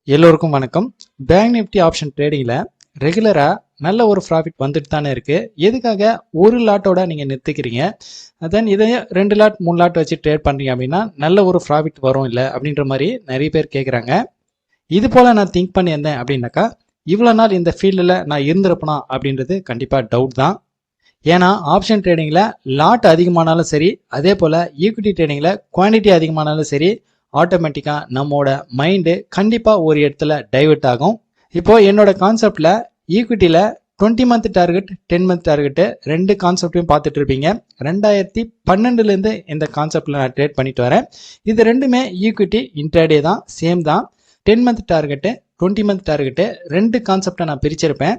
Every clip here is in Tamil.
எல்லோருக்கும் வணக்கம். பேங்க் நிஃப்டி ஆப்ஷன் ட்ரேடிங்ல ரெகுலரா நல்ல ஒரு ப்ராஃபிட் வந்துட்டு தானே இருக்கு. எதுக்காக ஒரு லாட்டோட நீங்க நிறுத்திக்கிறீங்க? தென் இதை 2 லாட் 3 லாட் வச்சு ட்ரேட் பண்றீங்க அப்படின்னா நல்ல ஒரு ப்ராஃபிட் வரும் இல்லை அப்படின்ற மாதிரி நிறைய பேர் கேட்குறாங்க. இது போல நான் திங்க் பண்ணியிருந்தேன் அப்படின்னாக்கா இவ்வளோ நாள் இந்த ஃபீல்டில் நான் இருந்திருப்பேனா அப்படின்றது கண்டிப்பாக டவுட் தான். ஏன்னா ஆப்ஷன் ட்ரேடிங்கில் லாட் அதிகமானாலும் சரி, அதே போல் ஈக்விட்டி ட்ரேடிங்கில் குவான்டிட்டி அதிகமானாலும் சரி, ஆட்டோமேட்டிக்காக நம்மோட மைண்டு கண்டிப்பாக ஒரு இடத்துல டைவெர்ட் ஆகும். இப்போ என்னோட கான்செப்டில் ஈக்விட்டியில் 20 மந்த் டார்கெட் 10 மந்த் டார்கெட்டு ரெண்டு கான்செப்டையும் பார்த்துட்டு இருப்பீங்க. 2012 இந்த கான்செப்டில் நான் ட்ரேட் பண்ணிட்டு வரேன். இது ரெண்டுமே ஈக்விட்டி இன்ட்ராடே தான், சேம் தான். 10 மந்த் டார்கெட்டு 20 மந்த் டார்கெட்டு ரெண்டு கான்செப்டை நான் பிரிச்சிருப்பேன்.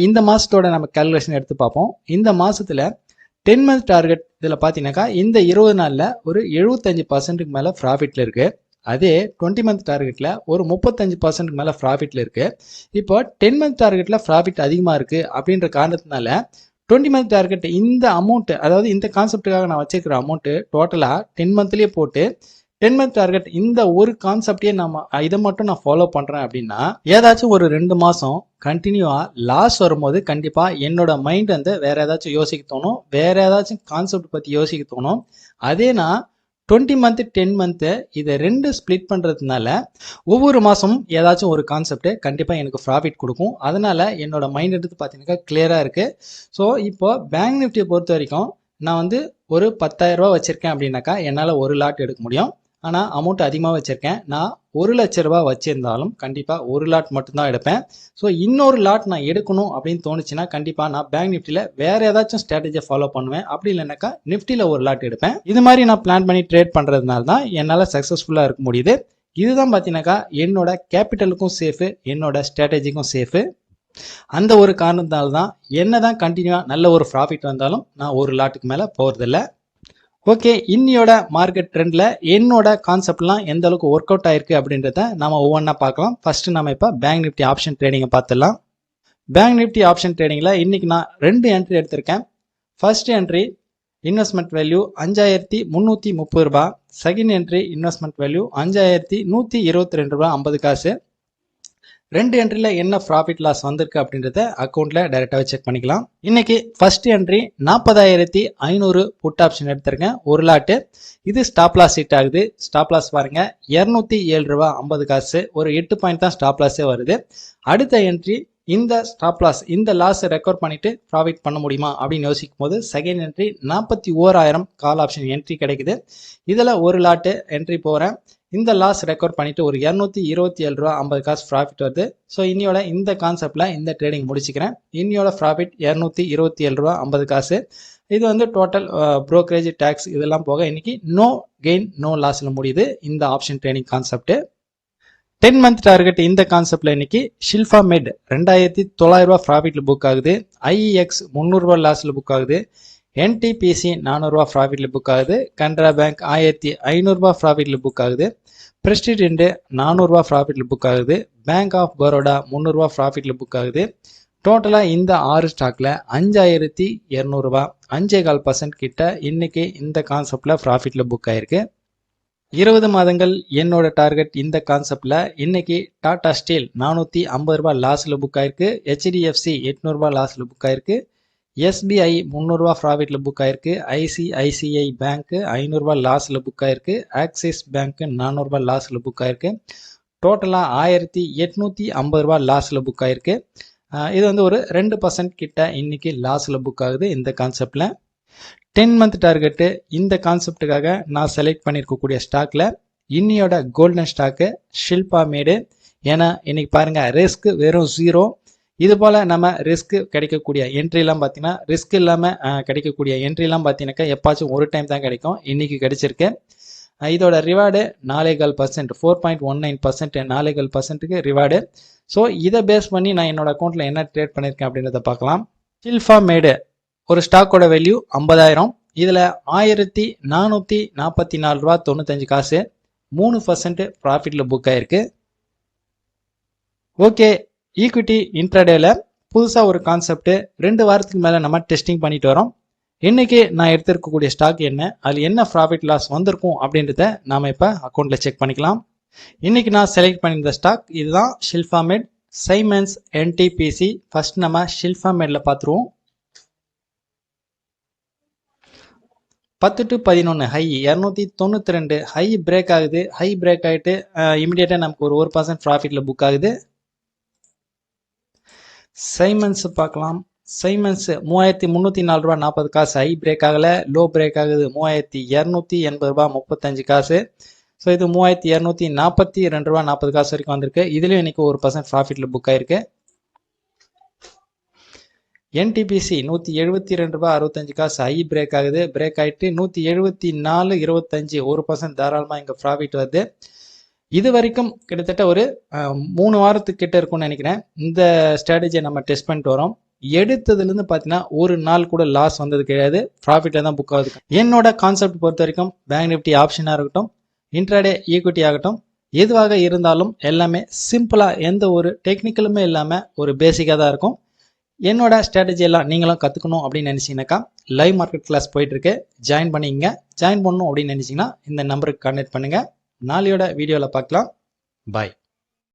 இந்த மாதத்தோட நம்ம கேல்குலேஷன் எடுத்து பார்ப்போம். இந்த மாதத்தில் 10 மந்த் டார்கெட் இதில் பார்த்தீங்கன்னாக்கா இந்த 20 நாளில் ஒரு 75%க்கு மேலே ப்ராஃபிட்டில் இருக்குது. அதே 20 மந்த் டார்கெட்டில் ஒரு 35%க்கு மேலே ப்ராஃபிட்டில் இருக்குது. இப்போ 10 மந்த் டார்கெட்டில் ப்ராஃபிட் அதிகமாக இருக்குது அப்படின்ற காரணத்தினால 20 மந்த் டார்கெட் இந்த அமௌண்ட்டு, அதாவது இந்த கான்செப்டுக்காக நான் வச்சிருக்கிற அமௌண்ட்டு டோட்டலாக 10 மந்த்லேயே போட்டு 10 மந்த் டார்கெட் இந்த ஒரு கான்செப்டே நம்ம இதை மட்டும் நான் ஃபாலோ பண்ணுறேன் அப்படின்னா ஏதாச்சும் ஒரு 2 மாதம் கண்டினியூவாக லாஸ் வரும்போது கண்டிப்பாக என்னோட மைண்ட் வந்து வேற ஏதாச்சும் யோசிக்க தோணும், வேற ஏதாச்சும் கான்செப்ட் பற்றி யோசிக்க தோணும். அதே நான் 20 மந்த் 10 மந்த்து இதை ரெண்டு ஸ்ப்ளிட் பண்ணுறதுனால ஒவ்வொரு மாதமும் ஏதாச்சும் ஒரு கான்செப்ட் கண்டிப்பாக எனக்கு ப்ராஃபிட் கொடுக்கும். அதனால என்னோட மைண்ட் எடுத்து பார்த்தீங்கன்னா கிளியராக இருக்குது. ஸோ இப்போ பேங்க் நிஃப்டியை பொறுத்த வரைக்கும் நான் வந்து ஒரு 10,000 ரூபா வச்சுருக்கேன் அப்படின்னாக்கா என்னால் ஒரு லாட் எடுக்க முடியும். ஆனால் அமௌண்ட் அதிகமாக வச்சுருக்கேன். நான் 1 லட்ச ரூபா வச்சுருந்தாலும் கண்டிப்பாக ஒரு லாட் மட்டும்தான் எடுப்பேன். ஸோ இன்னொரு லாட் நான் எடுக்கணும் அப்படின்னு தோணுச்சுன்னா கண்டிப்பாக நான் பேங்க் நிஃப்டியில் வேறு ஏதாச்சும் ஸ்ட்ராட்டஜியை ஃபாலோ பண்ணுவேன். அப்படி இல்லைனாக்கா நிஃப்டியில் ஒரு லாட் எடுப்பேன். இது மாதிரி நான் பிளான் பண்ணி ட்ரேட் பண்ணுறதுனால தான் என்னால் சக்ஸஸ்ஃபுல்லாக இருக்க முடியுது. இதுதான் பார்த்தீங்கன்னாக்கா என்னோட கேபிட்டலுக்கும் சேஃபு, என்னோட ஸ்ட்ராட்டஜிக்கும் சேஃபு. அந்த ஒரு காரணத்தால் தான் என்ன தான் கண்டினியூவாக நல்ல ஒரு ப்ராஃபிட் வந்தாலும் நான் ஒரு லாட்டுக்கு மேலே போகிறதில்ல. ஓகே, இன்னியோட மார்க்கெட் ட்ரெண்டில் என்னோட கான்செப்ட்லாம் எந்த அளவுக்கு ஒர்க் அவுட் ஆயிருக்கு அப்படின்றத நம்ம ஒவ்வொன்றா பார்க்கலாம். ஃபர்ஸ்ட் நம்ம இப்போ பேங்க் நிஃப்டி ஆப்ஷன் ட்ரேடிங்கை பார்த்துடலாம். பேங்க் நிஃப்டி ஆப்ஷன் ட்ரேடிங்கில் இன்னைக்கு நான் 2 என்ட்ரி எடுத்திருக்கேன். ஃபர்ஸ்ட் என்ட்ரி இன்வெஸ்ட்மெண்ட் வேல்யூ 5,330 ரூபா. செகண்ட் என்ட்ரி இன்வெஸ்ட்மெண்ட் வேல்யூ 5,122 ரூபா 50 காசு. 2 என்ட்ரியில் என்ன ப்ராஃபிட் லாஸ் வந்திருக்கு அப்படின்றத அக்கௌண்ட்டில் டைரெக்டாக செக் பண்ணிக்கலாம். இன்னைக்கு ஃபர்ஸ்ட் என்ட்ரி 40,500 புட் ஆப்ஷன் எடுத்திருக்கேன், ஒரு லாட்டு. இது ஸ்டாப் லாஸ் ஹிட் ஆகுது. ஸ்டாப் லாஸ் பாருங்க 207 ரூபா 50 காசு, ஒரு 8 பாயிண்ட் தான் ஸ்டாப் லாஸே வருது. அடுத்த என்ட்ரி இந்த ஸ்டாப் லாஸ் இந்த லாஸை ரெக்கவர் பண்ணிட்டு ப்ராஃபிட் பண்ண முடியுமா அப்படின்னு யோசிக்கும் போது second entry 41,000 call option entry கிடைக்குது. இதில் ஒரு லாட்டு என்ட்ரி போகிறேன். இந்த லாஸ் ரெக்கவர் பண்ணிட்டு ஒரு 227 ரூபா 50 காசு ப்ராஃபிட் வருது. ஸோ இன்னியோட இந்த கான்செப்டில் இந்த ட்ரேடிங் முடிச்சுக்கிறேன். இன்னியோட ப்ராஃபிட் 227 ரூபா 50 காசு. இது வந்து டோட்டல் ப்ரோக்கரேஜ் டேக்ஸ் இதெல்லாம் போக இன்னைக்கு நோ கெயின் நோ லாஸில் முடியுது இந்த option trading concept. 10 month target இந்த கான்செப்ட்ல இன்னைக்கு ஷில்ஃபா மெட் 2,900 ரூபா ப்ராஃபிட்ல புக் ஆகுது. ஐஇஎக்ஸ் 300 ரூபா லாஸ்ல புக் ஆகுது. என்டிபிசி 400 ரூபா ப்ராஃபிட்ல புக் ஆகுது. கனரா பேங்க் 1,500 ரூபா ப்ராஃபிட்ல புக் ஆகுது. பிரஸ்டிஜென்ட் 400 ரூபா ப்ராஃபிட்ல புக் ஆகுது. பேங்க் ஆஃப் பரோடா 300 ரூபா ப்ராஃபிட்ல புக் ஆகுது. டோட்டலா இந்த 6 ஸ்டாக்ல 5,200 ரூபா 5.25% கிட்ட இன்னைக்கு இந்த கான்செப்ட்ல ப்ராஃபிட்ல புக் ஆயிருக்கு. 20 மாதங்கள் என்னோட டார்கெட் இந்த கான்செப்ட்ல இன்னைக்கு டாடா ஸ்டீல் 450 ரூபா லாஸ்ல புக் ஆயிருக்கு. ஹெச்டிஎஃப்சி 800 ரூபா லாஸ்ல புக் ஆயிருக்கு. எஸ்பிஐ 300 ரூபா ப்ராஃபிட்ல புக் ஆயிருக்கு. ஐசிஐசிஐ பேங்க் 500 ரூபா லாஸ்ல புக் ஆயிருக்கு. ஆக்சிஸ் பேங்க் 400 ரூபா லாஸ்ல புக் ஆயிருக்கு. டோட்டலா 1,850 ரூபா லாஸ்ல புக் ஆயிருக்கு. இது வந்து ஒரு 2% கிட்ட இன்னைக்கு லாஸ்ல புக் ஆகுது இந்த கான்செப்ட்ல. 10 மந்த் டார்கெட்டு இந்த கான்செப்டுக்காக நான் செலக்ட் பண்ணியிருக்கக்கூடிய ஸ்டாக்ல இன்னியோட கோல்டன் ஸ்டாக்கு ஷில்பா மேடு. ஏன்னா இன்னைக்கு பாருங்க ரிஸ்க் வெறும் 0. இது போல் நம்ம ரிஸ்க் கிடைக்கக்கூடிய என்ட்ரிலாம் பார்த்தீங்கன்னா ரிஸ்க் இல்லாமல் கிடைக்கக்கூடிய என்ட்ரிலாம் பார்த்தீங்கன்னாக்கா எப்பாச்சும் ஒரு டைம் தான் கிடைக்கும். இன்னைக்கு கிடைச்சிருக்கு. இதோட ரிவார்டு 4.5%, 4.19%, 4.5%க்கு ரிவார்டு. ஸோ இதை பேஸ் பண்ணி நான் என்னோட அக்கௌண்ட்டில் என்ன ட்ரேட் பண்ணியிருக்கேன் அப்படின்றத பார்க்கலாம். ஷில்ஃபா மேடு ஒரு ஸ்டாக்கோட வேல்யூ 50,000. இதில் 1,444 ரூபா 95 காசு, 3% ப்ராஃபிட்ல புக் ஆயிருக்கு. ஓகே, ஈக்விட்டி இன்ட்ராடேல புதுசாக ஒரு கான்செப்ட் 2 வாரத்துக்கு மேலே நம்ம டெஸ்டிங் பண்ணிட்டு வரோம். இன்னைக்கு நான் எடுத்திருக்கக்கூடிய ஸ்டாக் என்ன, அதில் என்ன ப்ராஃபிட் லாஸ் வந்திருக்கும் அப்படின்றத நாம இப்போ அக்கௌண்ட்ல செக் பண்ணிக்கலாம். இன்னைக்கு நான் செலக்ட் பண்ணியிருந்த ஸ்டாக் இதுதான், ஷில்பா மெட் சைமன்ஸ் NTPC. ஃபர்ஸ்ட் நம்ம ஷில்பா மெட்ல பார்த்துருவோம். 10 to 11 ஹை 292 ஹை பிரேக் ஆகுது. ஹை பிரேக் ஆகிட்டு இமிடியேட்டாக நமக்கு ஒரு 1% ப்ராஃபிட்டில் புக் ஆகுது. சைமன்ஸ் பார்க்கலாம். சைமன்ஸ் 3304 ரூபா 40 காசு. ஹை பிரேக் ஆகலை, லோ பிரேக் ஆகுது 3280 ரூபா 35 காசு. ஸோ இது 3242 ரூபா 40 காசு வரைக்கும் வந்திருக்கு. இதுலேயும் இன்னைக்கு 1% ப்ராஃபிட்டில் புக் ஆயிருக்கு. NTPC 172 ரூபா 65 காசு. ஹை பிரேக் ஆகுது, பிரேக் ஆகிட்டு 174.25 1% தாராளமாக இங்கே ப்ராஃபிட் வருது. இது வரைக்கும் கிட்டத்தட்ட ஒரு 3 வாரத்துக்கு கிட்ட இருக்கும்னு நினைக்கிறேன் இந்த ஸ்ட்ராட்டஜியை நம்ம டெஸ்ட் பண்ணிட்டு வரோம். எடுத்ததுலேருந்து பார்த்தீங்கன்னா ஒரு நாள் கூட லாஸ் வந்தது கிடையாது, ப்ராஃபிட்டில் தான் புக் ஆகுது. என்னோட கான்செப்ட் பொறுத்த வரைக்கும் பேங்க் நிஃப்டி ஆப்ஷனாக இருக்கட்டும், இன்ட்ராடே ஈக்விட்டி ஆகட்டும், எதுவாக இருந்தாலும் எல்லாமே சிம்பிளாக எந்த ஒரு டெக்னிக்கலுமே இல்லாமல் ஒரு பேசிக்காக தான் இருக்கும். என்னோட ஸ்ட்ராட்டஜி எல்லாம் நீங்களும் கற்றுக்கணும் அப்படின்னு நினச்சிங்கனாக்கா லைவ் மார்க்கெட் கிளாஸ் போயிட்டுருக்கு, ஜாயின் பண்ணிக்கங்க. ஜாயின் பண்ணணும் அப்படின்னு நினச்சிங்கன்னா இந்த நம்பருக்கு கான்டாக்ட் பண்ணுங்கள். நாளையோட வீடியோவில் பார்க்கலாம். பாய்.